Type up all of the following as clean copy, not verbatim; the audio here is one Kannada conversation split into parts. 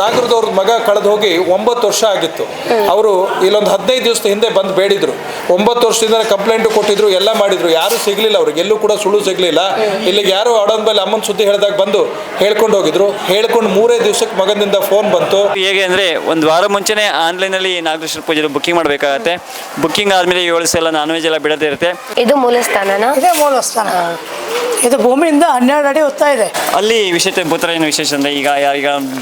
ಸಾಗರದವ್ರ ಮಗ ಕಳೆದು ಹೋಗಿ 9 ವರ್ಷ ಆಗಿತ್ತು. ಅವರು ಇಲ್ಲೊಂದು 15 ದಿವಸದ ಹಿಂದೆ ಬಂದು ಬೇಡಿದ್ರು. 9 ವರ್ಷದಿಂದ ಕಂಪ್ಲೇಂಟ್ ಕೊಟ್ಟಿದ್ರು, ಎಲ್ಲ ಮಾಡಿದ್ರು, ಯಾರು ಸಿಗ್ಲಿಲ್ಲ ಅವ್ರಿಗೆ, ಎಲ್ಲೂ ಕೂಡ ಸುಳ್ಳು ಸಿಗ್ಲಿಲ್ಲ. ಇಲ್ಲಿಗೆ ಯಾರು ಆಡೋದ್ ಮೇಲೆ ಅಮ್ಮನ ಸುದ್ದಿ ಹೇಳಿದಾಗ ಬಂದು ಹೇಳ್ಕೊಂಡು ಹೋಗಿದ್ರು. ಹೇಳ್ಕೊಂಡು 3 ದಿವಸಕ್ಕೆ ಮಗನಿಂದ ಫೋನ್ ಬಂತು. ಹೇಗೆ ಅಂದರೆ ಒಂದು ವಾರ ಮುಂಚೆನೇ ಆನ್ಲೈನಲ್ಲಿ ನಾಗೇಶ್ವರ ಪೂಜೆ ಬುಕ್ಕಿಂಗ್ ಮಾಡಬೇಕಾಗತ್ತೆ. ಬುಕ್ಕಿಂಗ್ ಆದಮೇಲೆ 7 ದಿವಸ ಎಲ್ಲ ನಾನ್ ವೆಜ್ ಎಲ್ಲ ಬಿಡದೇ ಇರುತ್ತೆ. ಇದು ಮೂಲಸ್ಥಾನನ? ಇದೇ ಮೂಲಸ್ಥಾನ. ಇದು ಭೂಮಿಯಿಂದ 12 ಅಡಿ ಹೋಗ್ತಾ ಇದೆ. ಅಲ್ಲಿ ವಿಶೇಷ ಭೂತರ ಏನು ವಿಶೇಷ ಅಂದರೆ ಈಗ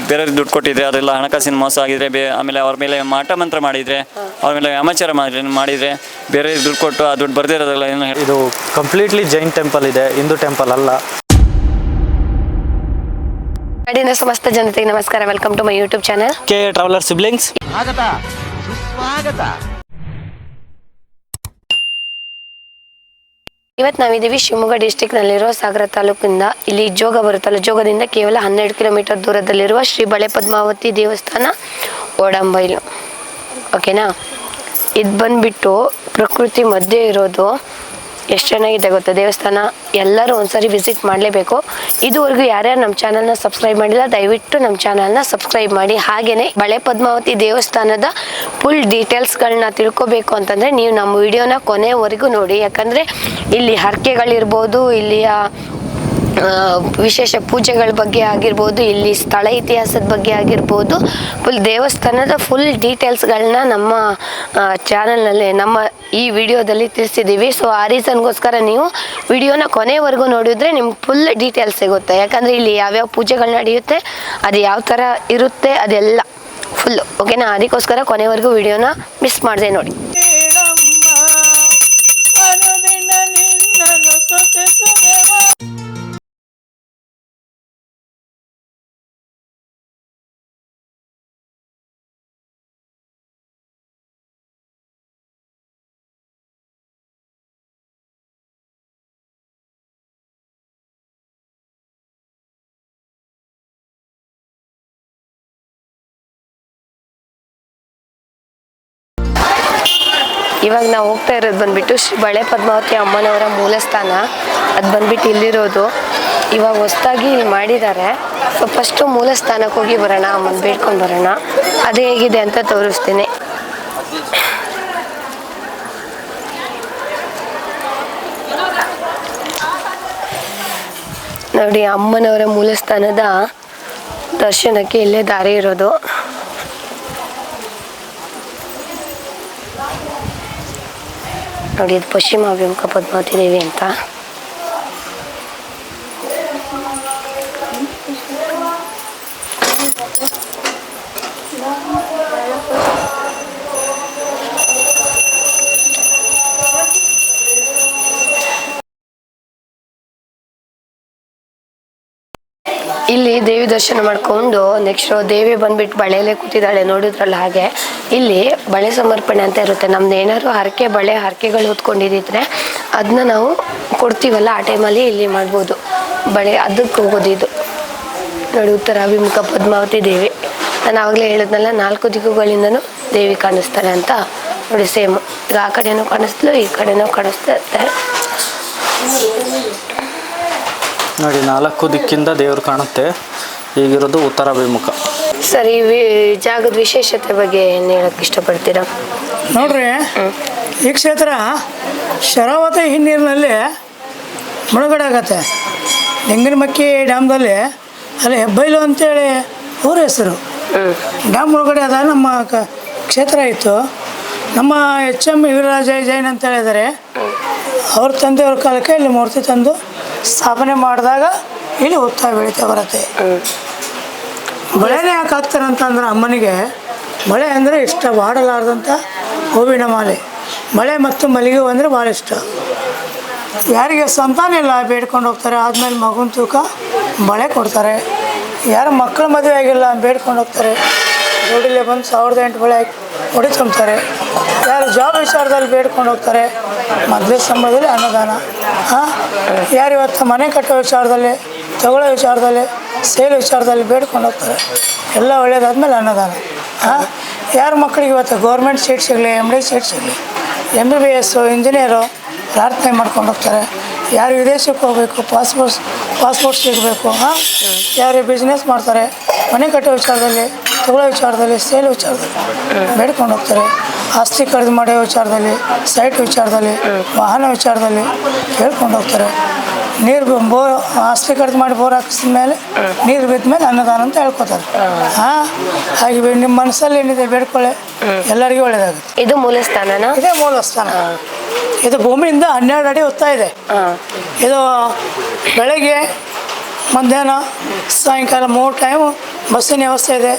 ಬೇರೆಯವ್ರಿಗೆ ದುಡ್ಡು ಕೊಟ್ಟಿದ್ರೆ ಅದೆಲ್ಲ ಹಣಕಾಸಿನ ಮೋಸ ಆಗಿದ್ರೆ, ಆಮೇಲೆ ಅವ್ರ ಮೇಲೆ ಮಾಟ ಮಂತ್ರ ಮಾಡಿದರೆ, ಅವ್ರ ಮೇಲೆ ವ್ಯಾಮಾಚಾರ ಮಾಡಿದರೆ, ಬೇರೆ ದುಡ್ಡು ಕೊಟ್ಟು ಆ ದುಡ್ಡು ಬರ್ದೇ ಇರೋದಲ್ಲ. ಏನು ಇದು ಕಂಪ್ಲೀಟ್ಲಿ ಜೈನ್ ಟೆಂಪಲ್ ಇದೆ, ಹಿಂದೂ ಟೆಂಪಲ್ ಅಲ್ಲ. ನಾಡಿನ ಸಮಸ್ತ ಜನತೆಗೆ ನಮಸ್ಕಾರ. Welcome to my YouTube channel K traveller siblings. ಇವತ್ತು ನಾವಿದ್ದೀವಿ ಶಿವಮೊಗ್ಗ ಡಿಸ್ಟಿಕ್ನಲ್ಲಿರೋ ಸಾಗರ ತಾಲೂಕಿಂದ. ಇಲ್ಲಿ ಜೋಗ ಬರುತ್ತಲ್ಲ, ಜೋಗದಿಂದ ಕೇವಲ 12 ಕಿಲೋಮೀಟರ್ ದೂರದಲ್ಲಿರುವ ಶ್ರೀ ಬಳೆ ಪದ್ಮಾವತಿ ದೇವಸ್ಥಾನ ಓಡಂಬೈಲು. ಓಕೆನಾ? ಇದು ಬಂದ್ಬಿಟ್ಟು ಪ್ರಕೃತಿ ಮಧ್ಯೆ ಇರೋದು. ಎಷ್ಟು ಚೆನ್ನಾಗಿದೆ ಗೊತ್ತಾ ದೇವಸ್ಥಾನ. ಎಲ್ಲರೂ ಒಂದ್ಸರಿ ವಿಸಿಟ್ ಮಾಡಲೇಬೇಕು. ಇದುವರೆಗೂ ಯಾರ್ಯಾರು ನಮ್ಮ ಚಾನಲ್ನ ಸಬ್ಸ್ಕ್ರೈಬ್ ಮಾಡಿಲ್ಲ, ದಯವಿಟ್ಟು ನಮ್ಮ ಚಾನಲ್ನ ಸಬ್ಸ್ಕ್ರೈಬ್ ಮಾಡಿ. ಹಾಗೆಯೇ ಬಳೆ ಪದ್ಮಾವತಿ ದೇವಸ್ಥಾನದ ಫುಲ್ ಡೀಟೇಲ್ಸ್ಗಳನ್ನ ತಿಳ್ಕೊಬೇಕು ಅಂತಂದರೆ ನೀವು ನಮ್ಮ ವಿಡಿಯೋನ ಕೊನೆವರೆಗೂ ನೋಡಿ. ಯಾಕಂದರೆ ಇಲ್ಲಿ ಹರಕೆಗಳಿರ್ಬೋದು, ಇಲ್ಲಿಯ ವಿಶೇಷ ಪೂಜೆಗಳ ಬಗ್ಗೆ ಆಗಿರ್ಬೋದು, ಇಲ್ಲಿ ಸ್ಥಳ ಇತಿಹಾಸದ ಬಗ್ಗೆ ಆಗಿರ್ಬೋದು, ಫುಲ್ ದೇವಸ್ಥಾನದ ಫುಲ್ ಡೀಟೇಲ್ಸ್ಗಳನ್ನ ನಮ್ಮ ಚಾನಲ್ನಲ್ಲಿ, ನಮ್ಮ ಈ ವಿಡಿಯೋದಲ್ಲಿ ತಿಳಿಸಿದ್ದೀವಿ. ಸೊ ಆ ರೀಸನ್ಗೋಸ್ಕರ ನೀವು ವಿಡಿಯೋನ ಕೊನೆವರೆಗೂ ನೋಡಿದ್ರೆ ನಿಮ್ಗೆ ಫುಲ್ ಡೀಟೇಲ್ಸ್ ಸಿಗುತ್ತೆ. ಯಾಕಂದರೆ ಇಲ್ಲಿ ಯಾವ್ಯಾವ ಪೂಜೆಗಳು ನಡೆಯುತ್ತೆ, ಅದು ಯಾವ ಥರ ಇರುತ್ತೆ, ಅದೆಲ್ಲ ಫುಲ್ಲು. ಓಕೆನಾ? ಅದಕ್ಕೋಸ್ಕರ ಕೊನೆವರೆಗೂ ವಿಡಿಯೋನ ಮಿಸ್ ಮಾಡದೆ ನೋಡಿ. ಇವಾಗ ನಾವು ಹೋಗ್ತಾ ಇರೋದು ಬಂದ್ಬಿಟ್ಟು ಶ್ರೀ ಬಳೆ ಪದ್ಮಾವತಿ ಅಮ್ಮನವರ ಮೂಲಸ್ಥಾನ. ಅದು ಬಂದ್ಬಿಟ್ಟು ಇಲ್ಲಿರೋದು. ಇವಾಗ ಹೊಸದಾಗಿ ಇಲ್ಲಿ ಮಾಡಿದ್ದಾರೆ. ಸೊ ಫಸ್ಟು ಮೂಲಸ್ಥಾನಕ್ಕೆ ಹೋಗಿ ಬರೋಣ, ಅಮ್ಮನ ಬೇಡ್ಕೊಂಡು ಬರೋಣ. ಅದು ಹೇಗಿದೆ ಅಂತ ತೋರಿಸ್ತೀನಿ. ನೋಡಿ, ಅಮ್ಮನವರ ಮೂಲಸ್ಥಾನದ ದರ್ಶನಕ್ಕೆ ಇಲ್ಲೇ ದಾರಿ ಇರೋದು. ನೋಡಿ, ಇದು ಪಶ್ಚಿಮ ಅಭಿಮುಖ ಪದ್ಮಾವತಿ ದೇವಿ ಅಂತ. ಇಲ್ಲಿ ದೇವಿ ದರ್ಶನ ಮಾಡ್ಕೊಂಡು ನೆಕ್ಸ್ಟ್ ದೇವಿ ಬಂದ್ಬಿಟ್ಟು ಬಳೆಯಲ್ಲೇ ಕೂತಿದ್ದಾಳೆ, ನೋಡಿದ್ರಲ್ಲ ಹಾಗೆ. ಇಲ್ಲಿ ಬಳೆ ಸಮರ್ಪಣೆ ಅಂತ ಇರುತ್ತೆ. ನಮ್ದು ಏನಾದ್ರು ಹರಕೆ ಬಳೆ ಹರಕೆಗಳು ಹೊತ್ಕೊಂಡಿದ್ದಿದ್ರೆ ಅದನ್ನ ನಾವು ಕೊಡ್ತೀವಲ್ಲ, ಆ ಟೈಮಲ್ಲಿ ಇಲ್ಲಿ ಮಾಡ್ಬೋದು. ಬಳೆ ಅದಕ್ಕೆ ಹೋಗೋದು ಇದು. ನೋಡಿ, ಉತ್ತರಾಭಿಮುಖ ಪದ್ಮಾವತಿ ದೇವಿ. ನಾನು ಆವಾಗಲೇ ಹೇಳಿದ್ನಲ್ಲ, 4 ದಿಕ್ಕುಗಳಿಂದನೂ ದೇವಿ ಕಾಣಿಸ್ತಾರೆ ಅಂತ. ನೋಡಿ, ಸೇಮ್ ಈಗ ಆ ಕಡೆನೂ ಕಾಣಿಸ್ಲು, ಈ ಕಡೆನೂ ಕಾಣಿಸ್ತದೆ. ನೋಡಿ, 4 ದಿಕ್ಕಿಂದ ದೇವರು ಕಾಣುತ್ತೆ. ಈಗಿರೋದು ಉತ್ತರಾಭಿಮುಖ. ಸರಿ, ಜಾಗದ ವಿಶೇಷತೆ ಬಗ್ಗೆ ಏನು ಹೇಳಕ್ಕೆ ಇಷ್ಟಪಡ್ತೀರಾ? ನೋಡ್ರಿ, ಈ ಕ್ಷೇತ್ರ ಶರಾವತಿ ಹಿನ್ನೀರಿನಲ್ಲಿ ಮುಳುಗಡೆ ಆಗತ್ತೆ. ಲಿಂಗನಮಕ್ಕಿ ಡ್ಯಾಮ್ದಲ್ಲಿ ಅಲ್ಲಿ ಹೆಬ್ಬೈಲು ಅಂತೇಳಿ ಊರ ಹೆಸರು. ಡ್ಯಾಮ್ ಮುಳುಗಡೆ ಆದ ನಮ್ಮ ಕ್ಷೇತ್ರ ಇತ್ತು. ನಮ್ಮ HM ವೀರರಾಜ ಜೈನ್ ಅಂತ ಹೇಳಿದರೆ ಅವ್ರ ತಂದೆಯವ್ರ ಕಾಲಕ್ಕೆ ಇಲ್ಲಿ ಮೂರ್ತಿ ತಂದು ಸ್ಥಾಪನೆ ಮಾಡಿದಾಗ ಇಲ್ಲಿ ಉತ್ಸಾಹ ಬೆಳೀತಾ ಬರುತ್ತೆ. ಬಳೆನೇ ಯಾಕೆ ಹಾಕ್ತಾರೆ ಅಂತಂದ್ರೆ, ಅಮ್ಮನಿಗೆ ಬಳೆ ಅಂದರೆ ಇಷ್ಟ, ಬಾಡಲಾರ್ದಂಥ ಹೂವಿನ ಮಾಲೆ. ಬಳೆ ಮತ್ತು ಮಲ್ಲಿಗೆ ಅಂದರೆ ಭಾಳ ಇಷ್ಟ. ಯಾರಿಗೆ ಸಂತಾನ ಇಲ್ಲ ಬೇಡ್ಕೊಂಡು ಹೋಗ್ತಾರೆ, ಆದಮೇಲೆ ಮಗುನ ತೂಕ ಬಳೆ ಕೊಡ್ತಾರೆ. ಯಾರು ಮಕ್ಕಳ ಮದುವೆ ಆಗಿಲ್ಲ ಬೇಡ್ಕೊಂಡು ಹೋಗ್ತಾರೆ, ರೋಡಿಲ್ಲೇ ಬಂದು 1008 ಬಳೆ ಹೊಡಿ ತುಂಬ್ತಾರೆ. ಯಾರು ಜಾಬ್ ವಿಚಾರದಲ್ಲಿ ಬೇಡ್ಕೊಂಡು ಹೋಗ್ತಾರೆ, ಮದುವೆ ಸಂಬಂಧದಲ್ಲಿ ಅನ್ನದಾನ. ಯಾರು ಇವತ್ತು ಮನೆ ಕಟ್ಟೋ ವಿಚಾರದಲ್ಲಿ, ತಗೊಳ್ಳೋ ವಿಚಾರದಲ್ಲಿ, ಸೇಲ್ ವಿಚಾರದಲ್ಲಿ ಬೇಡ್ಕೊಂಡು ಹೋಗ್ತಾರೆ. ಎಲ್ಲ ಒಳ್ಳೇದಾದ್ಮೇಲೆ ಅನ್ನದಾನ. ಯಾರ ಮಕ್ಕಳಿಗೆ ಇವತ್ತು ಗೌರ್ಮೆಂಟ್ ಸೀಟ್ ಸಿಗಲಿ, MD ಸೀಟ್ ಸಿಗಲಿ, MBBS ಇಂಜಿನಿಯರು ಪ್ರಾರ್ಥನೆ ಮಾಡ್ಕೊಂಡು ಹೋಗ್ತಾರೆ. ಯಾರು ವಿದೇಶಕ್ಕೆ ಹೋಗಬೇಕು, ಪಾಸ್ಪೋರ್ಟ್ ಸಿಗಬೇಕು, ಯಾರು ಬಿಸ್ನೆಸ್ ಮಾಡ್ತಾರೆ, ಮನೆ ಕಟ್ಟೋ ವಿಚಾರದಲ್ಲಿ, ತಗೊಳ್ಳೋ ವಿಚಾರದಲ್ಲಿ, ಸೇಲ್ ವಿಚಾರದಲ್ಲಿ ಬೇಡ್ಕೊಂಡು ಹೋಗ್ತಾರೆ. ಆಸ್ತಿ ಖರೀದಿ ಮಾಡೋ ವಿಚಾರದಲ್ಲಿ, ಸೈಟ್ ವಿಚಾರದಲ್ಲಿ, ವಾಹನ ವಿಚಾರದಲ್ಲಿ ಕೇಳ್ಕೊಂಡು ಹೋಗ್ತಾರೆ. ನೀರು ಬೋರ್ ಆಸ್ತಿ ಖರೀದಿ ಮಾಡಿ ಬೋರ್ ಹಾಕಿಸಿದ ಮೇಲೆ ನೀರು ಬಿದ್ದ ಮೇಲೆ ಅನ್ನದಾನ ಅಂತ ಹೇಳ್ಕೊತಾರೆ. ಹಾಗೆ ನಿಮ್ಮ ಮನಸ್ಸಲ್ಲಿ ಏನಿದೆ ಬೇಡ್ಕೊಳ್ಳಿ, ಎಲ್ಲರಿಗೂ ಒಳ್ಳೆಯದಾಗುತ್ತೆ. ಇದು ಮೂಲ ಸ್ಥಾನನಾ? ಇದೇ ಮೂಲ ಸ್ಥಾನ. ಇದು ಭೂಮಿಯಿಂದ 12 ಅಡಿ ಉತ್ತಾ ಇದೆ. ಇದು ಬೆಳಗ್ಗೆ, ಮಧ್ಯಾಹ್ನ, ಸಾಯಂಕಾಲ 3 ಟೈಮು ಬಸ್ಸಿನ ವ್ಯವಸ್ಥೆ ಇದೆ.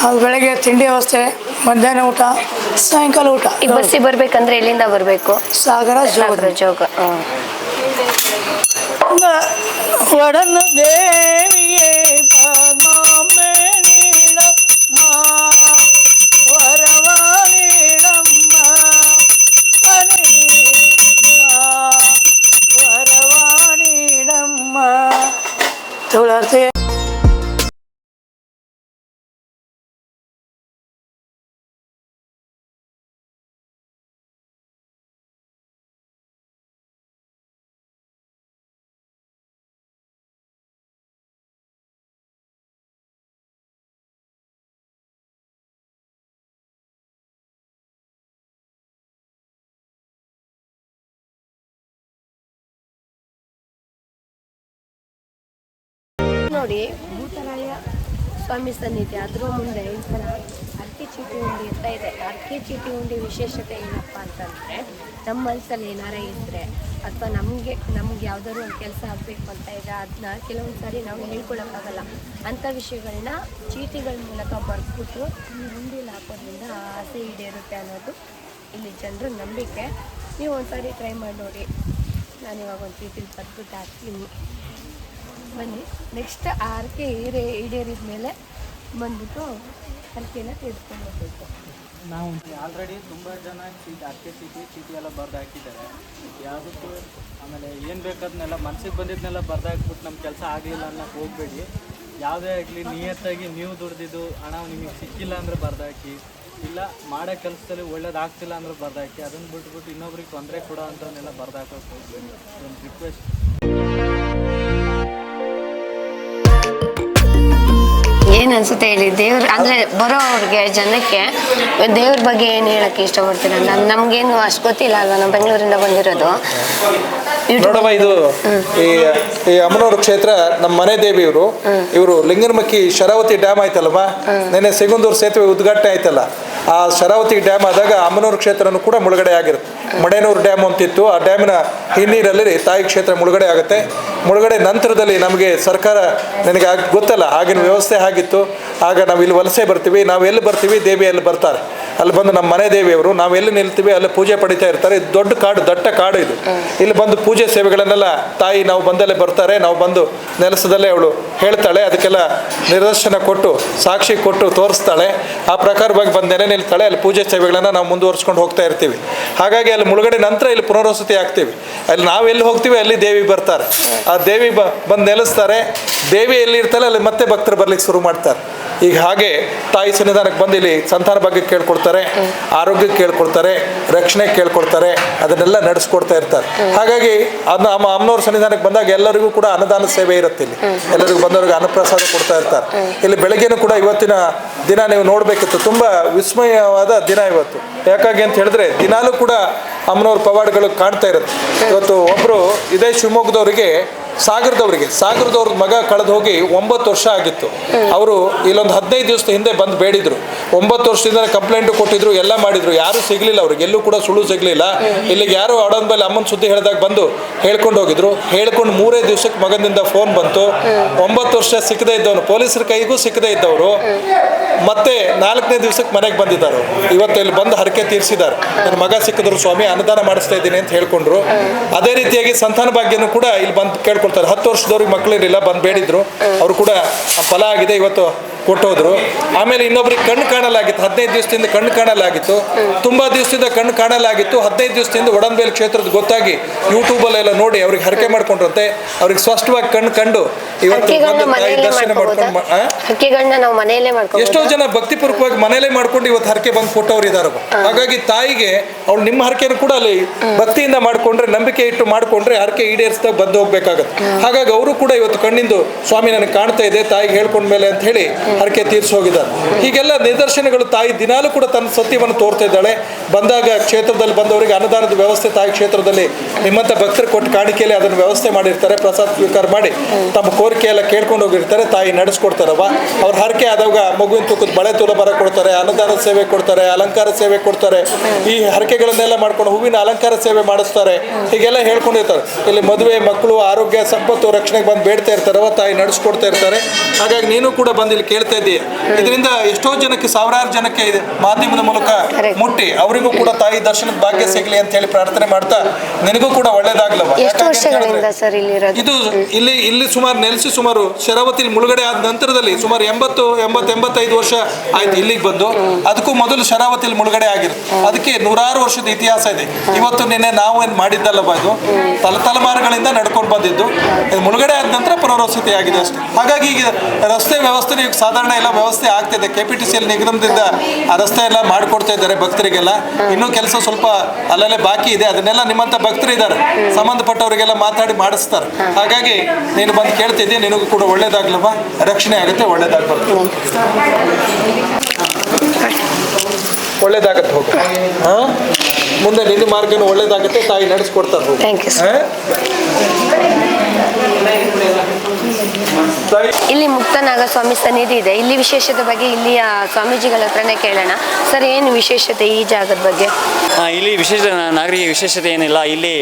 ಅದು ಬೆಳಗ್ಗೆ ತಿಂಡಿ ವ್ಯವಸ್ಥೆ, ಮಧ್ಯಾಹ್ನ ಊಟ, ಸಾಯಂಕಾಲ ಊಟ. ಈ ಬಸ್ಸಿಗೆ ಬರ್ಬೇಕಂದ್ರೆ ಎಲ್ಲಿಂದ ಬರಬೇಕು? ಸಾಗರ ಜೋಗ. ಒಡನು ದೇವಿಯೇ ಪದ್ಮೆ ನೀಡಮ್ಮ, ವರವ ನೀಡಮ್ಮ, ವರವ ನೀಡಮ್ಮ. ತುಳಸಿ ನೋಡಿ, ಭೂತರಾಯ ಸ್ವಾಮಿ ಸನ್ನಿಧಿ ಅದ್ರ ಮುಂದೆ ಈ ಥರ ಅರ್ಕೆ ಚೀಟಿ ಉಂಡಿ ಇರ್ತಾ ಇದೆ. ಅರ್ಕೆ ಚೀಟಿ ಉಂಡಿ ವಿಶೇಷತೆ ಏನಪ್ಪ ಅಂತಂದರೆ, ನಮ್ಮ ಮನಸ್ಸಲ್ಲಿ ಏನಾರ ಇದ್ದರೆ ಅಥವಾ ನಮಗೆ ಯಾವುದಾದ್ರು ಒಂದು ಕೆಲಸ ಆಗಬೇಕು ಅಂತ ಇದೆ, ಅದನ್ನ ಕೆಲವೊಂದು ಸಾರಿ ನಾವು ಹೇಳ್ಕೊಳಕ್ಕಾಗಲ್ಲ. ಅಂಥ ವಿಷಯಗಳನ್ನ ಚೀಟಿಗಳ ಮೂಲಕ ಬರೆದ್ಬಿಟ್ಟು ಈ ಉಂಡಿಲಿ ಹಾಕೋದ್ರಿಂದ ಆ ಆಸೆ ಈಡೇರುತ್ತೆ ಅನ್ನೋದು ಇಲ್ಲಿ ಜನರ ನಂಬಿಕೆ. ನೀವು ಒಂದು ಸಾರಿ ಟ್ರೈ ಮಾಡಿ ನೋಡಿ. ನಾನಿವಾಗ ಒಂದು ಚೀಟಿಲಿ ಬರೆದ್ಬಿಟ್ಟು ಹಾಕ್ತೀನಿ, ಬನ್ನಿ. ನೆಕ್ಸ್ಟ್ ಆ ಅರ್ಕೆ ಈಡೇರಿದ ಮೇಲೆ ಬಂದ್ಬಿಟ್ಟು ಅರ್ಕೆನ ತೆಗೆದುಕೊಂಡು ಹೋಗ್ಬೇಕು. ನಾವು ಆಲ್ರೆಡಿ ತುಂಬ ಜನ ಅರ್ಕೆ ಚೀಟಿ ಎಲ್ಲ ಬರೆದು ಹಾಕಿದ್ದಾರೆ. ಯಾವುದಕ್ಕೂ ಆಮೇಲೆ ಏನು ಬೇಕಾದನ್ನೆಲ್ಲ ಮನಸ್ಸಿಗೆ ಬಂದಿದ್ದನ್ನೆಲ್ಲ ಬರೆದು ಹಾಕ್ಬಿಟ್ಟು ನಮ್ಮ ಕೆಲಸ ಆಗಲಿಲ್ಲ ಅನ್ನೋಕ್ಕೆ ಹೋಗಬೇಡಿ. ಯಾವುದೇ ಆಗಲಿ ನಿಯತ್ತಾಗಿ ನೀವು ದುಡ್ದಿದ್ದು ಹಣ ನಿಮಗೆ ಸಿಕ್ಕಿಲ್ಲ ಅಂದರೆ ಬರೆದು ಹಾಕಿ, ಇಲ್ಲ ಮಾಡೋ ಕೆಲಸದಲ್ಲಿ ಒಳ್ಳೇದಾಗ್ತಿಲ್ಲ ಅಂದ್ರೆ ಬರೆದು ಹಾಕಿ. ಅದನ್ನು ಬಿಟ್ಬಿಟ್ಟು ಇನ್ನೊಬ್ರಿಗೆ ತೊಂದರೆ ಕೊಡೋ ಅಂಥವನ್ನೆಲ್ಲ ಬರೆದು ಹಾಕೋಕೆ ಹೋಗಬೇಡಿ. ಒಂದು ರಿಕ್ವೆಸ್ಟ್. ಏನು ಅನ್ಸುತ್ತೆ ಹೇಳಿ, ದೇವ್ರ ಅಂದರೆ ಬರೋವ್ರಿಗೆ, ಜನಕ್ಕೆ ದೇವ್ರ ಬಗ್ಗೆ ಏನು ಹೇಳಕ್ಕೆ ಇಷ್ಟಪಡ್ತೀರ? ನಮಗೇನು ಅಷ್ಟು ಗೊತ್ತಿಲ್ಲ ಅಲ್ವಾ, ನಾವು ಬೆಂಗಳೂರಿಂದ ಬಂದಿರೋದು. ನೋಡಮ್ಮ, ಇದು ಈ ಅಮ್ಮನವ್ರ ಕ್ಷೇತ್ರ ನಮ್ಮ ಮನೆ ದೇವಿ. ಇವರು ಲಿಂಗನಮಕ್ಕಿ ಶರಾವತಿ ಡ್ಯಾಮ್ ಆಯ್ತಲ್ಲಮ್ಮ, ನೆನ್ನೆ ಸಿಗುಂದೂರು ಸೇತುವೆ ಉದ್ಘಾಟನೆ ಆಯ್ತಲ್ಲ, ಆ ಶರಾವತಿ ಡ್ಯಾಮ್ ಆದಾಗ ಅಮ್ಮನವ್ರ ಕ್ಷೇತ್ರನೂ ಕೂಡ ಮುಳುಗಡೆ ಆಗಿರುತ್ತೆ. ಮಡೇನೂರು ಡ್ಯಾಮ್ ಅಂತಿತ್ತು, ಆ ಡ್ಯಾಮಿನ ಹಿನ್ನೀರಲ್ಲಿ ತಾಯಿ ಕ್ಷೇತ್ರ ಮುಳುಗಡೆ ಆಗುತ್ತೆ. ಮುಳುಗಡೆ ನಂತರದಲ್ಲಿ ನಮಗೆ ಸರ್ಕಾರ, ನನಗೆ ಗೊತ್ತಲ್ಲ ಆಗಿನ ವ್ಯವಸ್ಥೆ ಆಗಿತ್ತು. ಆಗ ನಾವು ಇಲ್ಲಿ ವಲಸೆ ಬರ್ತೀವಿ, ನಾವು ಎಲ್ಲಿ ಬರ್ತೀವಿ ದೇವಿ ಅಲ್ಲಿ ಬರ್ತಾರೆ. ಅಲ್ಲಿ ಬಂದು ನಮ್ಮ ಮನೆ ದೇವಿಯವರು, ನಾವು ಎಲ್ಲಿ ನಿಲ್ತೀವಿ ಅಲ್ಲಿ ಪೂಜೆ ಪಡಿತಾ ಇರ್ತಾರೆ. ಇದು ದೊಡ್ಡ ಕಾಡು, ದಟ್ಟ ಕಾಡು ಇದು. ಇಲ್ಲಿ ಬಂದು ಪೂಜೆ ಸೇವೆಗಳನ್ನೆಲ್ಲ ತಾಯಿ ನಾವು ಬಂದಲ್ಲೇ ಬರ್ತಾರೆ, ನಾವು ಬಂದು ನೆಲೆಸದಲ್ಲೇ ಅವಳು ಹೇಳ್ತಾಳೆ. ಅದಕ್ಕೆಲ್ಲ ನಿದರ್ಶನ ಕೊಟ್ಟು, ಸಾಕ್ಷಿ ಕೊಟ್ಟು ತೋರಿಸ್ತಾಳೆ. ಆ ಪ್ರಕಾರವಾಗಿ ಬಂದು ನೆನೆ ನಿಲ್ತಾಳೆ. ಅಲ್ಲಿ ಪೂಜೆ ಸೇವೆಗಳನ್ನು ನಾವು ಮುಂದುವರ್ಸ್ಕೊಂಡು ಹೋಗ್ತಾ ಇರ್ತೀವಿ. ಹಾಗಾಗಿ ಅಲ್ಲಿ ಮುಳುಗಡೆ ನಂತರ ಇಲ್ಲಿ ಪುನರ್ವಸತಿ ಆಗ್ತೀವಿ. ಅಲ್ಲಿ ನಾವು ಎಲ್ಲಿ ಹೋಗ್ತೀವಿ ಅಲ್ಲಿ ದೇವಿ ಬರ್ತಾರೆ. ಆ ದೇವಿ ಬಂದು ನೆಲೆಸ್ತಾರೆ. ದೇವಿ ಎಲ್ಲಿ ಇರ್ತಾಳೆ ಅಲ್ಲಿ ಮತ್ತೆ ಭಕ್ತರು ಬರ್ಲಿಕ್ಕೆ ಶುರು ಮಾಡ್ತಾರೆ. ಈಗ ಹಾಗೆ ತಾಯಿ ಸನ್ನಿಧಾನಕ್ಕೆ ಬಂದು ಇಲ್ಲಿ ಸಂತಾನ ಬಗ್ಗೆ ಕೇಳ್ಕೊಡ್ತಾರೆ, ಆರೋಗ್ಯ ಕೇಳ್ಕೊಡ್ತಾರೆ, ರಕ್ಷಣೆ ಕೇಳ್ಕೊಡ್ತಾರೆ, ಅದನ್ನೆಲ್ಲ ನಡೆಸ್ಕೊಡ್ತಾ ಇರ್ತಾರೆ. ಹಾಗಾಗಿ ಅಮ್ಮನವ್ರ ಸನ್ನಿಧಾನಕ್ಕೆ ಬಂದಾಗ ಎಲ್ಲರಿಗೂ ಕೂಡ ಅನ್ನದಾನ ಸೇವೆ ಇರುತ್ತೆ. ಇಲ್ಲಿ ಎಲ್ಲರಿಗೂ ಬಂದವರಿಗೆ ಅನ್ನಪ್ರಸಾದ ಕೊಡ್ತಾ ಇರ್ತಾರೆ. ಇಲ್ಲಿ ಬೆಳಗ್ಗೆನೂ ಕೂಡ ಇವತ್ತಿನ ದಿನ ನೀವು ನೋಡಬೇಕಿತ್ತು, ತುಂಬ ವಿಸ್ಮಯವಾದ ದಿನ ಇವತ್ತು. ಯಾಕಾಗಿ ಅಂತ ಹೇಳಿದ್ರೆ ದಿನಾಲೂ ಕೂಡ ಅಮ್ಮನವ್ರ ಪವಾಡಗಳು ಕಾಣ್ತಾ ಇರುತ್ತೆ. ಇವತ್ತು ಒಬ್ಬರು ಇದೇ ಶಿವಮೊಗ್ಗದವರಿಗೆ ಸಾಗರದವ್ರ ಮಗ ಕಳೆದು ಹೋಗಿ 9 ವರ್ಷ ಆಗಿತ್ತು. ಅವರು ಇಲ್ಲೊಂದು 15 ದಿವಸದ ಹಿಂದೆ ಬಂದು ಬೇಡಿದ್ರು. 9 ವರ್ಷದಿಂದ ಕಂಪ್ಲೇಂಟು ಕೊಟ್ಟಿದ್ರು, ಎಲ್ಲ ಮಾಡಿದ್ರು, ಯಾರೂ ಸಿಗಲಿಲ್ಲ ಅವ್ರಿಗೆ, ಎಲ್ಲೂ ಕೂಡ ಸುಳ್ಳು ಸಿಗಲಿಲ್ಲ. ಇಲ್ಲಿಗೆ ಯಾರು ಆಡೋನ್ ಮೇಲೆ ಅಮ್ಮನ ಸುದ್ದಿ ಹೇಳಿದಾಗ ಬಂದು ಹೇಳ್ಕೊಂಡು ಹೋಗಿದ್ರು. ಹೇಳ್ಕೊಂಡು 3 ದಿವಸಕ್ಕೆ ಮಗನಿಂದ ಫೋನ್ ಬಂತು. 9 ವರ್ಷ ಸಿಕ್ಕದೇ ಇದ್ದವನು, ಪೊಲೀಸರ ಕೈಗೂ ಸಿಕ್ಕದೇ ಇದ್ದವರು ಮತ್ತೆ 4ನೇ ದಿವಸಕ್ಕೆ ಮನೆಗೆ ಬಂದಿದ್ದಾರೆ. ಇವತ್ತು ಇಲ್ಲಿ ಬಂದು ಹರಕೆ ತೀರಿಸಿದ್ದಾರೆ. ನನ್ನ ಮಗ ಸಿಕ್ಕಿದ್ರು ಸ್ವಾಮಿ, ಅನ್ನದಾನ ಮಾಡಿಸ್ತಾ ಇದ್ದೀನಿ ಅಂತ ಹೇಳ್ಕೊಂಡ್ರು. ಅದೇ ರೀತಿಯಾಗಿ ಸಂತಾನ ಭಾಗ್ಯನೂ ಕೂಡ ಇಲ್ಲಿ ಬಂದು ಕೇಳ್ಕೊಳ್ತಾರೆ. 10 ವರ್ಷದವ್ರಿಗೆ ಮಕ್ಕಳಿರಲಿಲ್ಲ, ಬಂದು ಬೇಡಿದ್ರು, ಅವರು ಕೂಡ ಫಲ ಆಗಿದೆ, ಇವತ್ತು ಕೊಟ್ಟೋದ್ರು. ಆಮೇಲೆ ಇನ್ನೊಬ್ರಿಗೆ ಕಣ್ಣು ಕಾಣಲಾಗಿತ್ತು, 15 ದಿವಸದಿಂದ ಕಣ್ಣು ಕಾಣಲಾಗಿತ್ತು, ತುಂಬ ದಿವಸದಿಂದ ಕಣ್ಣು ಕಾಣಲಾಗಿತ್ತು. 15 ದಿವಸದಿಂದ ಒಡನ್ಬೇಲ್ ಕ್ಷೇತ್ರದ ಗೊತ್ತಾಗಿ ಯೂಟ್ಯೂಬಲ್ಲೆಲ್ಲ ನೋಡಿ ಅವ್ರಿಗೆ ಹರಕೆ ಮಾಡ್ಕೊಂಡ್ರಂತೆ. ಅವ್ರಿಗೆ ಸ್ಪಷ್ಟವಾಗಿ ಕಣ್ಣು ಕಂಡು ಇವತ್ತು ದರ್ಶನ ಮಾಡ್ಕೊಂಡು ಎಷ್ಟೋ ಜನ ಭಕ್ತಿಪೂರ್ವಕವಾಗಿ ಮನೆಯಲ್ಲೇ ಮಾಡ್ಕೊಂಡು ಇವತ್ತು ಹರಕೆ ಬಂದು ಕೊಟ್ಟವ್ರು ಇದಾರೆ. ಹಾಗಾಗಿ ತಾಯಿಗೆ ಅವಳು ನಿಮ್ಮ ಹರಕೆಯನ್ನು ಕೂಡ ಅಲ್ಲಿ ಭಕ್ತಿಯಿಂದ ಮಾಡ್ಕೊಂಡ್ರೆ, ನಂಬಿಕೆ ಇಟ್ಟು ಮಾಡ್ಕೊಂಡ್ರೆ ಹರಕೆ ಈಡೇರಿಸಿದಾಗ ಬಂದು ಹೋಗ್ಬೇಕಾಗತ್ತೆ. ಹಾಗಾಗಿ ಅವರು ಕೂಡ ಇವತ್ತು ಕಣ್ಣಿಂದು ಸ್ವಾಮಿ ನನಗೆ ಕಾಣ್ತಾ ಇದೆ ತಾಯಿಗೆ ಹೇಳ್ಕೊಂಡ್ಮೇಲೆ ಅಂತ ಹೇಳಿ ಹರಕೆ ತೀರಿಸೋಗಿದ್ದಾರೆ. ಹೀಗೆಲ್ಲ ನಿದರ್ಶನಗಳು ತಾಯಿ ದಿನಾಲೂ ಕೂಡ ತನ್ನ ಸತ್ಯವನ್ನು ತೋರ್ತಾ ಇದ್ದಾಳೆ. ಬಂದಾಗ ಕ್ಷೇತ್ರದಲ್ಲಿ ಬಂದವರಿಗೆ ಅನ್ನದಾನದ ವ್ಯವಸ್ಥೆ ತಾಯಿ ಕ್ಷೇತ್ರದಲ್ಲಿ ನಿಮ್ಮಂಥ ಭಕ್ತರು ಕೊಟ್ಟು ಕಾಣಿಕೆಯಲ್ಲಿ ಅದನ್ನು ವ್ಯವಸ್ಥೆ ಮಾಡಿರ್ತಾರೆ. ಪ್ರಸಾದ ಸ್ವೀಕಾರ ಮಾಡಿ ತಮ್ಮ ಕೋರಿಕೆ ಎಲ್ಲ ಕೇಳ್ಕೊಂಡು ಹೋಗಿರ್ತಾರೆ. ತಾಯಿ ನಡೆಸ್ಕೊಡ್ತಾರವ. ಅವ್ರ ಹರಕೆ ಆದಾಗ ಮಗುವಿನ ತೂಕದ ಬಳೆ ತುಲಾಭಾರ ಕೊಡ್ತಾರೆ, ಅನ್ನದಾನದ ಸೇವೆ ಕೊಡ್ತಾರೆ, ಅಲಂಕಾರ ಸೇವೆ ಕೊಡ್ತಾರೆ. ಈ ಹರಕೆಗಳನ್ನೆಲ್ಲ ಮಾಡ್ಕೊಂಡು ಹೂವಿನ ಅಲಂಕಾರ ಸೇವೆ ಮಾಡಿಸ್ತಾರೆ. ಹೀಗೆಲ್ಲ ಹೇಳ್ಕೊಂಡಿರ್ತಾರೆ. ಇಲ್ಲಿ ಮದುವೆ, ಮಕ್ಕಳು, ಆರೋಗ್ಯ, ಸಂಪತ್ತು, ರಕ್ಷಣೆಗೆ ಬಂದು ಬೇಡ್ತಾ ಇರ್ತಾರವ. ತಾಯಿ ನಡೆಸ್ಕೊಡ್ತಾ ಇರ್ತಾರೆ. ಹಾಗಾಗಿ ನೀನು ಕೂಡ ಬಂದು ಇಲ್ಲಿ ಕೇಳ್ತಾ ಇದ್ದೀಯ. ಇದರಿಂದ ಎಷ್ಟೋ ಜನಕ್ಕೆ, ಸಾವಿರಾರು ಜನಕ್ಕೆ ಇದೆ ಮಾಧ್ಯಮದ ಮೂಲಕ ಮುಟ್ಟಿ ಅವರಿಗೂ ಕೂಡ ತಾಯಿ ದರ್ಶನದ ಭಾಗ್ಯ ಸಿಗಲಿ ಅಂತ ಹೇಳಿ ಪ್ರಾರ್ಥನೆ ಮಾಡ್ತಾ ನಿನಗೂ ಕೂಡ ಒಳ್ಳೇದಾಗ್ಲವ. ಎಷ್ಟು ವರ್ಷಗಳಿಂದ ಸರ್ ಇಲ್ಲಿರೋದು? ಇದು ಇಲ್ಲಿ ಸುಮಾರು ನೆಲೆಸಿ ಸುಮಾರು ಶರಾವತಿಲಿ ಮುಳುಗಡೆ ಆದ ನಂತರದಲ್ಲಿ ಸುಮಾರು 85 ವರ್ಷ ಆಯ್ತು ಇಲ್ಲಿಗೆ ಬಂದು. ಅದಕ್ಕೂ ಮೊದಲು ಶರಾವತಿಲಿ ಮುಳುಗಡೆ ಆಗಿರುತ್ತೆ. ಅದಕ್ಕೆ ನೂರಾರು ವರ್ಷದ ಇತಿಹಾಸ ಇದೆ. ಇವತ್ತು ನಿನ್ನೆ ನಾವು ಏನು ಮಾಡಿದ್ದಲ್ಲವ, ಇದು ತಲೆಮಾರುಗಳಿಂದ ನಡ್ಕೊಂಡು ಬಂದಿದ್ದು. ಇದು ಮುಳುಗಡೆ ಆದ ನಂತರ ಪುನರ್ವಸತಿ ಆಗಿದೆ ಅಷ್ಟೇ. ಹಾಗಾಗಿ ಈಗ ರಸ್ತೆ ವ್ಯವಸ್ಥೆ ಈಗ ಸಾಧಾರಣ ಎಲ್ಲ ವ್ಯವಸ್ಥೆ ಆಗ್ತಿದೆ. KPTCL ನಿಗಮದಿಂದ ಆ ರಸ್ತೆ ಎಲ್ಲ ಮಾಡಿಕೊಡ್ತಾ ಇದ್ದಾರೆ ಭಕ್ತರಿಗೆಲ್ಲ. ಇನ್ನೂ ಕೆಲಸ ಸ್ವಲ್ಪ ಅಲ್ಲಲ್ಲೇ ಬಾಕಿ ಇದೆ. ಅದನ್ನೆಲ್ಲ ನಿಮ್ಮಂಥ ಭಕ್ತರು ಇದ್ದಾರೆ, ಸಂಬಂಧಪಟ್ಟವರಿಗೆಲ್ಲ ಮಾತಾಡಿ ಮಾಡಿಸ್ತಾರೆ. ಹಾಗಾಗಿ ನೀನು ಬಂದು ಕೇಳ್ತಿದ್ದೆ, ನಿನಗೂ ಕೂಡ ಒಳ್ಳೇದಾಗ್ಲವ, ರಕ್ಷಣೆ ಆಗುತ್ತೆ, ಒಳ್ಳೇದಾಗ್ಬಾರ್ದು, ಒಳ್ಳೇದಾಗತ್ತೆ. ಹೋಗಿ ಮುಂದೆ ನಿನ್ನ ಮಾರ್ಗನೂ ಒಳ್ಳೇದಾಗುತ್ತೆ. ತಾಯಿ ನಡೆಸ್ಕೊಡ್ತಾರೆ. ಹೋಗಿ. Thank you sir. ಇಲ್ಲಿ ಮುಕ್ತನಾಗಸ್ವಾಮಿ ಸನ್ನಿಧಿ ಇದೆ. ಇಲ್ಲಿ ವಿಶೇಷತೆ ಬಗ್ಗೆ ಇಲ್ಲಿಯ ಸ್ವಾಮೀಜಿಗಳ ಹತ್ರನೇ ಕೇಳೋಣ. ಸರ್, ಏನು ವಿಶೇಷತೆ ಈ ಜಾಗದ ಬಗ್ಗೆ? ಇಲ್ಲಿ ನಾಗರಿಕ ವಿಶೇಷತೆ ಏನಿಲ್ಲ. ಇಲ್ಲಿ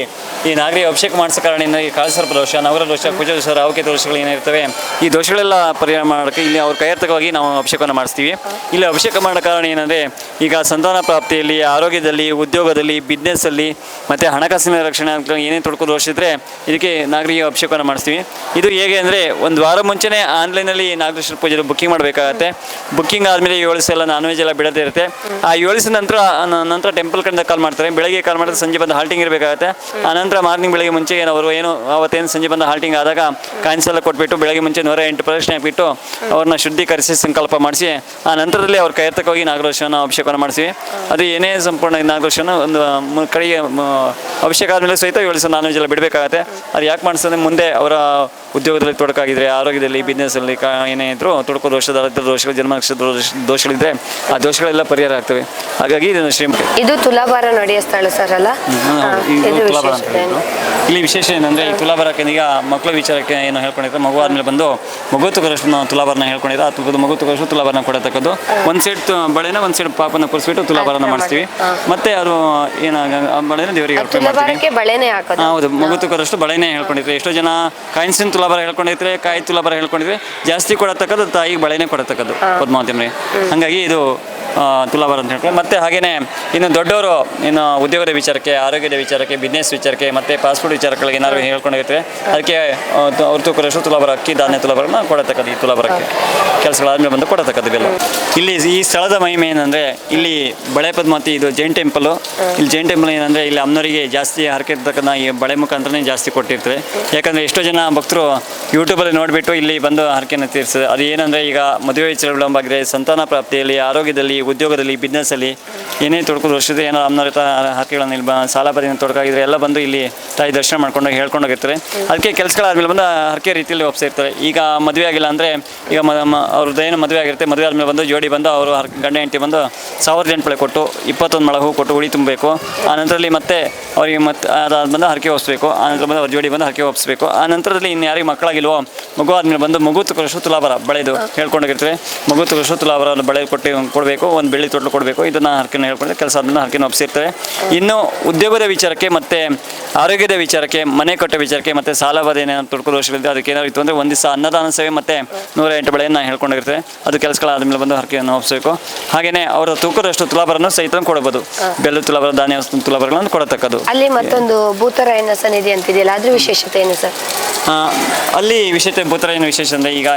ಈ ನಾಗರಿಕ ಅಭಿಷೇಕ ಮಾಡಿಸೋ ಕಾರಣದಿಂದ ಈ ಕಾಳಸರ್ಪ ದೋಷ, ನವರ ದೋಷ, ಕುಜ ದೋಷ, ರಾಹುಕೇತು ದೋಷಗಳು ಏನಿರ್ತವೆ, ಈ ದೋಷಗಳೆಲ್ಲ ಪರಿಹಾರ ಮಾಡೋಕ್ಕೆ ಇಲ್ಲಿ ಅವ್ರ ಕೈಯರ್ಥಕವಾಗಿ ನಾವು ಅಭಿಷೇಕವನ್ನು ಮಾಡಿಸ್ತೀವಿ. ಇಲ್ಲಿ ಅಭಿಷೇಕ ಮಾಡೋ ಕಾರಣ ಏನಂದರೆ, ಈಗ ಸಂತಾನ ಪ್ರಾಪ್ತಿಯಲ್ಲಿ, ಆರೋಗ್ಯದಲ್ಲಿ, ಉದ್ಯೋಗದಲ್ಲಿ, ಬಿಸ್ನೆಸ್ಸಲ್ಲಿ ಮತ್ತು ಹಣಕಾಸಿನ ರಕ್ಷಣೆ ಏನೇ ತೊಡಕು ದೋಷ ಇದ್ದರೆ ಇದಕ್ಕೆ ನಾಗರಿಕ ಅಭಿಷೇಕವನ್ನು ಮಾಡಿಸ್ತೀವಿ. ಇದು ಹೇಗೆ ಅಂದರೆ, ಒಂದು ವಾರ ಮುಂಚೆನೇ ಆನ್ಲೈನಲ್ಲಿ ನಾಗೇಶ್ವರ ಪೂಜೆ ಬುಕ್ಕಿಂಗ್ ಮಾಡಬೇಕಾಗತ್ತೆ. ಬುಕ್ಕಿಂಗ್ ಆದಮೇಲೆ 7 ದಿವಸ ಎಲ್ಲ ನಾನ್ ವೆಜ್ ಎಲ್ಲ ಬಿಡದೇ ಇರುತ್ತೆ. ಆ 7 ದಿವಸ ನಂತರ ಟೆಂಪಲ್ ಕಡೆಯಿಂದ ಕಾಲ್ ಮಾಡ್ತಾರೆ. ಬೆಳಗ್ಗೆ ಕಾಲ್ ಮಾಡಿದ್ರೆ ಸಂಜೆ ಬಂದು ಹಾಲ್ಟಿಂಗ್ ಇರಬೇಕಾಗತ್ತೆ. ಆನಂತರ ಮಾರ್ನಿಂಗ್ ಬೆಳಗ್ಗೆ ಮುಂಚೆ ಅವರು ಅವತ್ತೇನು ಸಂಜೆ ಬಂದು ಹಾಲ್ಟಿಂಗ್ ಆದಾಗ ಕಾಯಿನ್ಸ್ ಎಲ್ಲ ಕೊಟ್ಬಿಟ್ಟು ಬೆಳಗ್ಗೆ ಮುಂಚೆ 108 ಪ್ರದಕ್ಷಿಣೆ ಹಾಕಿಬಿಟ್ಟು ಅವ್ರನ್ನ ಶುದ್ಧೀಕರಿಸಿ ಸಂಕಲ್ಪ ಮಾಡಿಸಿ ಆ ನಂತರದಲ್ಲಿ ಅವ್ರ ಕೈಯರ್ಥಕವಾಗಿ ನಾಗರೋಷನ ಅಭಿಷೇಕವನ್ನು ಮಾಡಿಸ್ತೀವಿ. ಅದು ಏನೇ ಸಂಪೂರ್ಣ ನಾಗರೋಷನ ಒಂದು ಕಡೆಗೆ ಅಭಿಷೇಕ ಆದಮೇಲೆ ಸಹಿತ 7 ದಿವಸ ನಾನ್ ವೆಜ್ ಎಲ್ಲ ಬಿಡಬೇಕಾಗತ್ತೆ. ಅದು ಯಾಕೆ ಮಾಡಿಸ್ತಂದ್ರೆ, ಮುಂದೆ ಅವರ ಉದ್ಯೋಗದಲ್ಲಿ ತೊಡಕಾಗಿದ್ರೆ, ಆರೋಗ್ಯದಲ್ಲಿ, ಬಿಸ್ನೆಸ್ಸಲ್ಲಿ ಏನೇ ಇದ್ದರೂ ತೊಡಕು ದೋಷ, ದರಿದ್ರ ದೋಷಗಳು, ಜನ್ಮ ನಕ್ಷತ್ರ ದೋಷಗಳಿದ್ರೆ ಆ ದೋಷಗಳೆಲ್ಲ ಪರಿಹಾರ ಆಗ್ತವೆ. ಹಾಗಾಗಿ ಇದನ್ನು ಇದು ತುಲಾಭಾರ ನಡೆಯೋ ಸ್ಥಳ ಸರ್ ಅಲ್ಲ? ಇಲ್ಲಿ ವಿಶೇಷ ಏನಂದರೆ, ಈ ತುಲಾಭಾರಕ್ಕೆ ಈಗ ಮಕ್ಕಳ ವಿಚಾರಕ್ಕೆ ಏನು ಹೇಳ್ಕೊಂಡಿದ್ರೆ, ಮಗು ಆದಮೇಲೆ ಬಂದು ಮಗು ತುಗರಷ್ಟು ತುಲಾಭಾರನ ಹೇಳ್ಕೊಂಡಿದ್ರೆ, ಆ ಮಗು ತುಗರಷ್ಟು ತುಲಾಭಾರನ ಕೊಡತಕ್ಕದ್ದು. ಒಂದು ಸೈಡ್ ಬಳೆನ, ಒಂದು ಸೈಡ್ ಪಾಪನ ಕೂರಿಸ್ಬಿಟ್ಟು ತುಲಾಭಾರನ ಮಾಡಿಸ್ತೀವಿ. ಮತ್ತೆ ಅದು ಬಳೆನ ದೇವರಿಗೆ ಬಳೆನೇ ಹಾಕೋದು. ಹೌದು, ಮಗು ತುಗರಷ್ಟು ಬಳೆನೇ ಹೇಳ್ಕೊಂಡಿದ್ರೆ. ಎಷ್ಟೋ ಜನ ಕಾಯಿನ್ಸಿನ ತುಲಾಭಾರ ಹೇಳ್ಕೊಂಡಿದ್ರೆ, ಕಾಯಿ ತುಲಾಭಾರ ಹೇಳ್ಕೊಂಡಿದ್ರೆ, ಜಾಸ್ತಿ ಕೊಡತಕ್ಕದ್ದು ತಾಯಿಗೆ ಬಳೆನೇ ಕೊಡತಕ್ಕದ್ದು ಪದ್ಮಾವತಿಯಮ್ಮನಿಗೆ. ಹಾಗಾಗಿ ಇದು ತುಲಾಭಾರ ಅಂತ ಹೇಳ್ಕೊಂಡು. ಮತ್ತು ಹಾಗೆಯೇ ಇನ್ನು ದೊಡ್ಡವರು ಇನ್ನು ಉದ್ಯೋಗದ ವಿಚಾರಕ್ಕೆ, ಆರೋಗ್ಯದ ವಿಚಾರಕ್ಕೆ, ಬಿಸ್ನೆಸ್ ವಿಚಾರಕ್ಕೆ ಮತ್ತು ಪಾಸ್ಪೋರ್ಟ್ ವಿಚಾರಗಳಿಗೆ ಏನಾದ್ರು ಹೇಳ್ಕೊಂಡಿರ್ತಾರೆ, ಅದಕ್ಕೆ ಅವ್ರ ತೂಕರಷ್ಟು ತುಲಾಭಾರ, ಅಕ್ಕಿ ಧಾನ್ಯ ತುಲಾಭಾರನ ಕೊಡತಕ್ಕದ್ದು. ಈ ತುಲಾಭಾರಕ್ಕೆ ಕೆಲಸಗಳಾದ್ಮೇಲೆ ಬಂದು ಕೊಡತಕ್ಕದ್ದು ಬೆಲ್ಲ. ಇಲ್ಲಿ ಈ ಸ್ಥಳದ ಮಹಿಮೆ ಏನಂದರೆ, ಇಲ್ಲಿ ಬಳೆ ಪದ್ಮಾವತಿ ಇದು ಜೈನ್ ಟೆಂಪಲು. ಇಲ್ಲಿ ಜೈನ್ ಟೆಂಪಲ್ ಏನಂದರೆ, ಇಲ್ಲಿ ಅಮ್ಮನವರಿಗೆ ಜಾಸ್ತಿ ಹರಕೆ ಇರ್ತಕ್ಕಂಥ ಈ ಬಳೆ ಮುಖಾಂತರನೇ ಜಾಸ್ತಿ ಕೊಟ್ಟಿರ್ತಾರೆ. ಯಾಕಂದರೆ ಎಷ್ಟೋ ಜನ ಭಕ್ತರು ಯೂಟ್ಯೂಬಲ್ಲಿ ನೋಡಿಬಿಟ್ಟು ಇಲ್ಲಿ ಬಂದು ಹರಕೆಯನ್ನು ತೀರಿಸ್ತದೆ. ಅದು ಏನಂದರೆ, ಈಗ ಮದುವೆ ವಿಚಾರ ವಿಳಂಬಾಗಿದೆ, ಸಂತಾನ ಪ್ರಾಪ್ತಿಯಲ್ಲಿ, ಆರೋಗ್ಯದಲ್ಲಿ, ಉದ್ಯೋಗದಲ್ಲಿ, ಬಿಸ್ನೆಸ್ಸಲ್ಲಿ ಏನೇ ತೊಡಕು ದೋಷಿದ್ರೆ, ಏನೋ ಅಮ್ಮನವ್ರ ಹರಕೆಗಳನ್ನು ಇಲ್ಲಿ ಸಾಲ ಬದಿಯನ್ನು ತೊಡಕಾಗಿದ್ರೆ ಎಲ್ಲ ಬಂದು ಇಲ್ಲಿ ತಾಯಿ ದರ್ಶನ ಮಾಡ್ಕೊಂಡು ಹೇಳ್ಕೊಂಡೋಗಿರ್ತಾರೆ. ಅದಕ್ಕೆ ಕೆಲಸಗಳಾದ್ಮೇಲೆ ಬಂದು ಹರಕೆ ರೀತಿಯಲ್ಲಿ ಒಪ್ಸಿರ್ತಾರೆ. ಈಗ ಮದುವೆ ಆಗಿಲ್ಲ ಅಂದರೆ, ಈಗ ಅವ್ರದ್ದು ಏನು ಮದುವೆ ಆಗಿರುತ್ತೆ, ಮದುವೆ ಆದಮೇಲೆ ಬಂದು ಜೋಡಿ ಬಂದು ಅವರು ಗಂಡ ಹೆಂಡತಿ ಬಂದು 1000 ಎಂಟು ಬಳೆ ಕೊಟ್ಟು 21 ಮೊಳ ಹೂ ಕೊಟ್ಟು ಉಳಿ ತುಂಬಬೇಕು. ಆ ನಂತರದಲ್ಲಿ ಮತ್ತೆ ಅವರಿಗೆ ಅದಾದ ಬಂದು ಹರಕೆ ಒಪ್ಪಿಸ್ಬೇಕು. ಆ ನಂತರ ಬಂದು ಅವ್ರ ಜೋಡಿ ಬಂದು ಹರಕೆ ಒಪ್ಪಿಸ್ಬೇಕು. ಆ ನಂತರದಲ್ಲಿ ಇನ್ನು ಯಾರಿಗೆ ಮಕ್ಕಳಾಗಿಲ್ವೋ, ಮಗು ಆದಮೇಲೆ ಬಂದು ಮಗು ತುಕರಷ್ಟು ತುಲಾಭಾರ ಬಳೆದು ಹೇಳ್ಕೊಂಡೋಗಿರ್ತಾರೆ. ಮಗು ತುಕರಷ್ಟು ತುಲಾಭಾರ ಬಳೆ ಕೊಡಬೇಕು, ಒಂದು ಬೆಳ್ಳಿ ತೊಟ್ಲು ಕೊಡಬೇಕು. ಇದನ್ನು ಹರಕೆನ ಹೇಳ್ಕೊಂಡ್ರೆ ಕೆಲಸ ಆದ್ಮೇಲೆ ಹರಕೆನ ಒಪ್ಪಿಸಿರ್ತಾರೆ. ಇನ್ನು ಉದ್ಯೋಗದ ವಿಚಾರಕ್ಕೆ ಮತ್ತು ಆರೋಗ್ಯದ ವಿಚಾರಕ್ಕೆ, ಮನೆ ಕಟ್ಟೋ ವಿಚಾರಕ್ಕೆ ಮತ್ತು ಸಾಲ ಬಾಧೆ ಏನಾದ್ರು ತೊಡಕು ದೋಷಗಳಿದೆ, ಅದಕ್ಕೆ ಏನಾದ್ರು ಇತ್ತು ಅಂದರೆ ಒಂದು ದಿವಸ ಅನ್ನದಾನ ಸೇವೆ ಮತ್ತು 108 ಬಳೆಯನ್ನು ಹೇಳ್ಕೊಂಡಿರ್ತಾರೆ. ಅದು ಕೆಲಸಗಳಾದ್ಮೇಲೆ ಬಂದು ಹರಕೆಯನ್ನು ಒಪ್ಪಿಸಬೇಕು. ಹಾಗೆಯೇ ಅವರ ತೂಕದಷ್ಟು ತುಲಾಭಾರನ ಸಹಿತ ಕೊಡಬಹುದು. ಬೆಲ್ಲ ತುಲಾಭಾರ, ಧಾನ್ಯ ತುಲಾಭಾರಗಳನ್ನು ಕೊಡತಕ್ಕದ್ದು. ಅಲ್ಲಿ ಮತ್ತೊಂದು ಭೂತರಾಯನ ಸನ್ನಿಧಿ ಅಂತಿದೆಯಲ್ಲ, ಅದ್ರ ವಿಶೇಷತೆ ಏನು ಸರ್? ಅಲ್ಲಿ ವಿಶೇಷತೆ ಭೂತರಾಯನ ವಿಶೇಷ ಅಂದರೆ, ಈಗ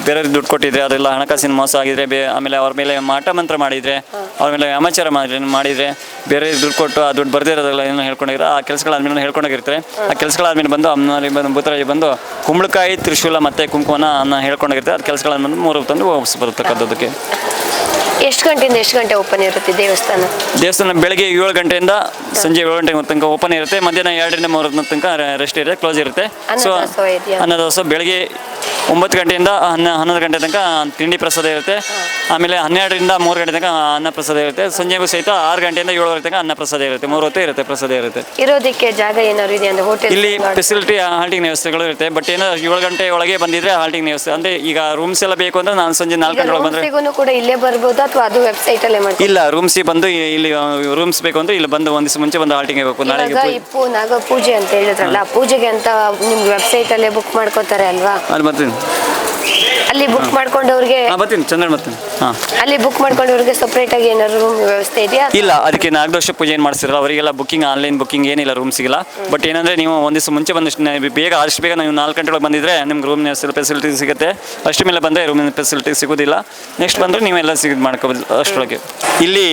ಬೇರೆಯವ್ರಿಗೆ ದುಡ್ಡು ಕೊಟ್ಟಿದ್ರೆ, ಅದೆಲ್ಲ ಹಣಕಾಸಿನ ಮೋಸ ಆಗಿದ್ರೆ, ಆಮೇಲೆ ಅವ್ರ ಮೇಲೆ ಮಾಟ ಮಂತ್ರ ಮಾಡಿದರೆ, ಅವ್ರ ಮೇಲೆ ಅಮಾಚಾರ ಮಾಡಿದರೆ, ಬೇರೆ ದುಡ್ಡು ಕೊಟ್ಟು ಆ ದುಡ್ಡು ಬರ್ದಿರೋದೆಲ್ಲ ಏನೋ ಹೇಳ್ಕೊಂಡಿದ್ರೆ, ಆ ಕೆಲಸಗಳಾದ್ಮೇಲೆ ಹೇಳ್ಕೊಂಡೋಗಿರ್ತಾರೆ. ಆ ಕೆಲಸಗಳಾದ್ಮೇಲೆ ಬಂದು ಅಮ್ಮನಲ್ಲಿ ಬಂದು ಭೂತರಾಜ ಬಂದು ಕುಂಬಳಕಾಯಿ, ತ್ರಿಶೂಲ ಮತ್ತು ಕುಂಕುಮನ ಹೇಳ್ಕೊಂಡಿರ್ತಾರೆ. ಅದು ಕೆಲಸಗಳಾದ್ಮೇಲೆ 3 ತಂದು ವಾಪಸ್ ಬರತಕ್ಕದ್ದಕ್ಕೆ. ಎಷ್ಟು ಗಂಟೆಯಿಂದ ಎಷ್ಟು ಗಂಟೆ ಓಪನ್ ಇರುತ್ತೆ ದೇವಸ್ಥಾನ? ಬೆಳಗ್ಗೆ 7 ಗಂಟೆಯಿಂದ ಸಂಜೆ 7 ಗಂಟೆ ತನಕ ಓಪನ್ ಇರುತ್ತೆ. ಮಧ್ಯಾಹ್ನ 2ರಿಂದ 3 ತನಕ ರೆಸ್ಟ್ ಇರುತ್ತೆ, ಕ್ಲೋಸ್ ಇರುತ್ತೆ. ಸೊ ಅನ್ನದಾಸೋಹ ಬೆಳಗ್ಗೆ 9 ಗಂಟೆಯಿಂದ 11 ಗಂಟೆ ತನಕ ತಿಂಡಿ ಪ್ರಸಾದ ಇರುತ್ತೆ. ಆಮೇಲೆ 12ರಿಂದ 3 ಗಂಟೆ ತನಕ ಅನ್ನ ಪ್ರಸಾದ ಇರುತ್ತೆ. ಸಂಜೆಗೂ ಸಹಿತ 6 ಗಂಟೆಯಿಂದ 7 ತನಕ ಅನ್ನ ಪ್ರಸಾದ ಇರುತ್ತೆ. 3 ಹೊತ್ತು ಇರುತ್ತೆ ಪ್ರಸಾದ ಇರುತ್ತೆ. ಇರೋದಕ್ಕೆ ಜಾಗ ಏನಾದ್ರು ಇದೆ ಅಂದ್ರೆ ಹೋಟೆಲ್ ಇಲ್ಲಿ ಫೆಸಿಲಿಟಿ ಹಾಲ್ಟಿಂಗ್ ವ್ಯವಸ್ಥೆಗಳು ಇರುತ್ತೆ. ಬಟ್ ಏನೋ 7 ಗಂಟೆ ಒಳಗೆ ಬಂದಿದ್ರೆ ಹಾಲ್ಟಿಂಗ್ ವ್ಯವಸ್ಥೆ ಅಂದರೆ ಈಗ ರೂಮ್ಸ್ ಎಲ್ಲ ಬೇಕು ಅಂದ್ರೆ ನಾನು ಸಂಜೆ 4 ಗಂಟೆ ಒಳಗೆ ಬಂದರೆ ಕೂಡ ಇಲ್ಲೇ ಬರ್ಬೋದು ಅಥವಾ ಅದು ವೆಬ್ಸೈಟ್ ಅಲ್ಲೇ ಮಾಡ್ತೀವಿ? ಇಲ್ಲ, ರೂಮ್ಸಿಗೆ ಬಂದು ಇಲ್ಲಿ ರೂಮ್ಸ್ ಬೇಕು ಅಂದ್ರೆ ಇಲ್ಲಿ ಬಂದು ಒಂದು ದಿವಸ ಮುಂಚೆ ಬಂದು ಹಾಲ್ಟಿಂಗ್ ಬೇಕು. ನಾಳೆಗೆ ನಾಗ ಪೂಜೆ ಅಂತ ಹೇಳಿದ್ರಲ್ಲ, ಪೂಜೆಗೆ ಅಂತ ನಿಮ್ಗೆ ವೆಬ್ಸೈಟ್ ಅಲ್ಲೇ ಬುಕ್ ಮಾಡ್ಕೋತಾರೆ ಅಲ್ವಾ? ಅಲ್ಲಿ ಬರ್ತೀನಿ, ಅಲ್ಲಿ ಬುಕ್ ಮಾಡ್ಕೊಂಡವ್ರಿಗೆ ಬರ್ತೀನಿ, ಚಂದ್ರ ಬರ್ತೀನಿ. ಹಾಂ, ಅಲ್ಲಿ ಬುಕ್ ಮಾಡ್ಕೊಂಡವ್ರಿಗೆ ಸಪ್ರೇಟ್ ಆಗಿ ಏನಾದ್ರು ರೂಮ್ ವ್ಯವಸ್ಥೆ ಇದೆಯಾ? ಇಲ್ಲ, ಅದಕ್ಕೆ ನಾಗದೋಷ ಪೂಜೆ ಏನು ಮಾಡಿಸಿರಲ್ಲ ಅವರಿಗೆಲ್ಲ ಬುಕ್ಕಿಂಗ್, ಆನ್ಲೈನ್ ಬುಕ್ಕಿಂಗ್ ಏನಿಲ್ಲ ರೂಮ್ ಸಿಗಲ್ಲ. ಬಟ್ ಏನಂದರೆ ನೀವು ಒಂದು ದಿವಸ ಮುಂಚೆ ಬಂದಷ್ಟು ಬೇಗ ಆದಷ್ಟು ಬೇಗ ನೀವು 4 ಗಂಟೆ ಒಳಗೆ ಬಂದಿದ್ರೆ ನಿಮ್ಗೆ ರೂಮ್ ಫೆಸಿಲಿಟಿ ಸಿಗುತ್ತೆ. ಅಷ್ಟು ಮೇಲೆ ಬಂದರೆ ರೂಮಿನ ಫೆಸಿಲಿಟಿ ಸಿಗೋದಿಲ್ಲ. ನೆಕ್ಸ್ಟ್ ಬಂದರೆ ನೀವೆಲ್ಲ ಮಾಡ್ಕೋಬೋದು ಅಷ್ಟರೊಳಗೆ. ಇಲ್ಲಿ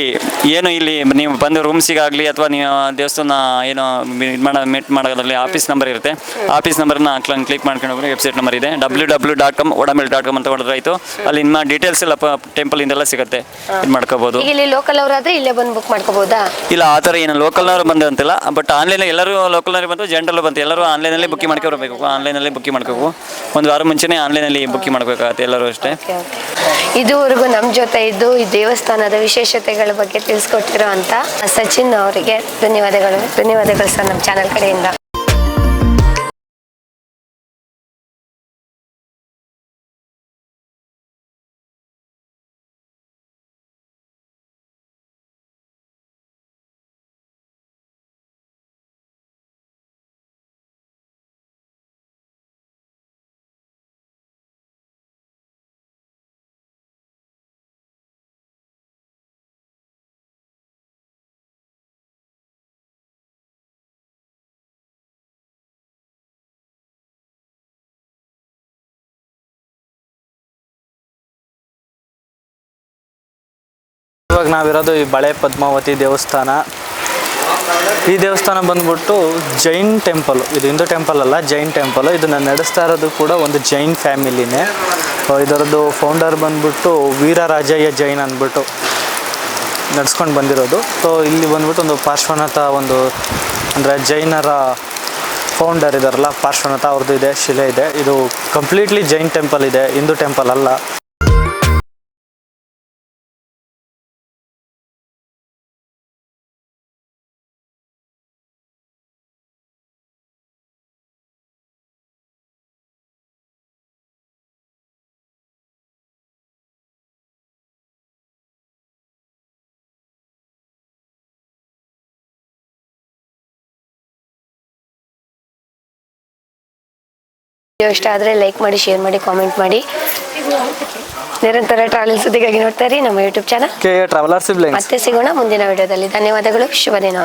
ನೀವು ಬಂದು ರೂಮ್ಸಿಗಾಗಲಿ ಅಥವಾ ನೀವು ದೇವಸ್ಥಾನ ಏನೋ ಮೀಟ್ ಮಾಡೋದ್ರಲ್ಲಿ ಆಫೀಸ್ ನಂಬರ್ ಇರುತ್ತೆ. ಆಫೀಸ್ ನಂಬರ್ನ ಕ್ಲಿಕ್ ಮಾಡ್ಕೊಂಡು ಹೋಗಿ ವೆಬ್ಸೈಟ್ ನಂಬರ್ ಇದೆ www.odamel.com ಅಂತ ಹೊಡೆದ್ರೆ ಆಯಿತು. ಅಲ್ಲಿ ನಿಮ್ಮ ಡೀಟೇಲ್ಸ್ ಎಲ್ಲ ಟೆಂಪಲ್ ಇಂದೆಲ್ಲ ಸಿಗುತ್ತೆ, ಇದು ಮಾಡ್ಕೋಬೋದು. ಇಲ್ಲಿ ಲೋಕಲ್ ಅವರಾದ್ರೆ ಇಲ್ಲೇ ಬಂದು ಬುಕ್ ಮಾಡ್ಕೋಬೋದಾ? ಇಲ್ಲ, ಆ ಥರ ಏನು ಲೋಕಲ್ನವ್ರು ಬಂದು ಅಂತಿಲ್ಲ. ಬಟ್ ಆನ್ಲೈನ್ ಎಲ್ಲರೂ ಲೋಕಲ್ನವ್ರು ಬಂತು, ಜನರಲ್ಲೂ ಬಂತು, ಎಲ್ಲರೂ ಆನ್ಲೈನಲ್ಲಿ ಬುಕ್ಕಿಂಗ್ ಮಾಡ್ಕೊಬರ್ಬೇಕು. ಆನ್ಲೈನಲ್ಲಿ ಬುಕ್ಕಿಂಗ್ ಮಾಡ್ಕೋಬೇಕು. ಒಂದು ವಾರ ಮುಂಚೆನೇ ಆನ್ಲೈನಲ್ಲಿ ಬುಕ್ಕಿಂಗ್ ಮಾಡ್ಬೇಕಾಗತ್ತೆ ಎಲ್ಲರೂ ಅಷ್ಟೇ. ಇದುವರೆಗೂ ನಮ್ಮ ಜೊತೆ ಇದ್ದು ಈ ದೇವಸ್ಥಾನದ ವಿಶೇಷತೆಗಳ ಬಗ್ಗೆ ತಿಳಿಸ್ಕೊಟ್ಟಿರೋ ಅಂತ ಸಚಿನ್ ಅವರಿಗೆ ಧನ್ಯವಾದಗಳು ಸರ್ ನಮ್ಮ ಚಾನಲ್ ಕಡೆಯಿಂದ. ಇವಾಗ ನಾವಿರೋದು ಈ ಬಳೆ ಪದ್ಮಾವತಿ ದೇವಸ್ಥಾನ. ಈ ದೇವಸ್ಥಾನ ಬಂದ್ಬಿಟ್ಟು ಜೈನ್ ಟೆಂಪಲ್. ಇದು ಹಿಂದೂ ಟೆಂಪಲ್ ಅಲ್ಲ, ಜೈನ್ ಟೆಂಪಲ್. ಇದನ್ನು ನಡೆಸ್ತಾ ಇರೋದು ಕೂಡ ಒಂದು ಜೈನ್ ಫ್ಯಾಮಿಲಿನೇ. ಇದರದ್ದು ಫೌಂಡರ್ ಬಂದ್ಬಿಟ್ಟು ವೀರರಾಜಯ್ಯ ಜೈನ್ ಅಂದ್ಬಿಟ್ಟು ನಡೆಸ್ಕೊಂಡು ಬಂದಿರೋದು. ಸೊ ಇಲ್ಲಿ ಬಂದ್ಬಿಟ್ಟು ಒಂದು ಪಾರ್ಶ್ವನಾಥ, ಅಂದರೆ ಜೈನರ ಫೌಂಡರ್ ಇದಾರಲ್ಲ ಪಾರ್ಶ್ವನಾಥ, ಅವ್ರದ್ದು ಇದೆ, ಶಿಲೆ ಇದೆ. ಇದು ಕಂಪ್ಲೀಟ್ಲಿ ಜೈನ್ ಟೆಂಪಲ್ ಇದೆ, ಹಿಂದೂ ಟೆಂಪಲ್ ಅಲ್ಲ. ಇಷ್ಟ ಆದರೆ ಲೈಕ್ ಮಾಡಿ, ಶೇರ್ ಮಾಡಿ, ಕಾಮೆಂಟ್ ಮಾಡಿ. ನಿರಂತರ ಟ್ರಾವೆಲ್ ಸುದ್ದಿಗಾಗಿ ನೋಡ್ತಾ ಇರಿ ನಮ್ಮ ಯೂಟ್ಯೂಬ್ ಚಾನಲ್ KA ಟ್ರಾವೆಲರ್ಸ್. ಮತ್ತೆ ಸಿಗೋಣ ಮುಂದಿನ ವಿಡಿಯೋದಲ್ಲಿ. ಧನ್ಯವಾದಗಳು. ಶುಭ ದಿನ.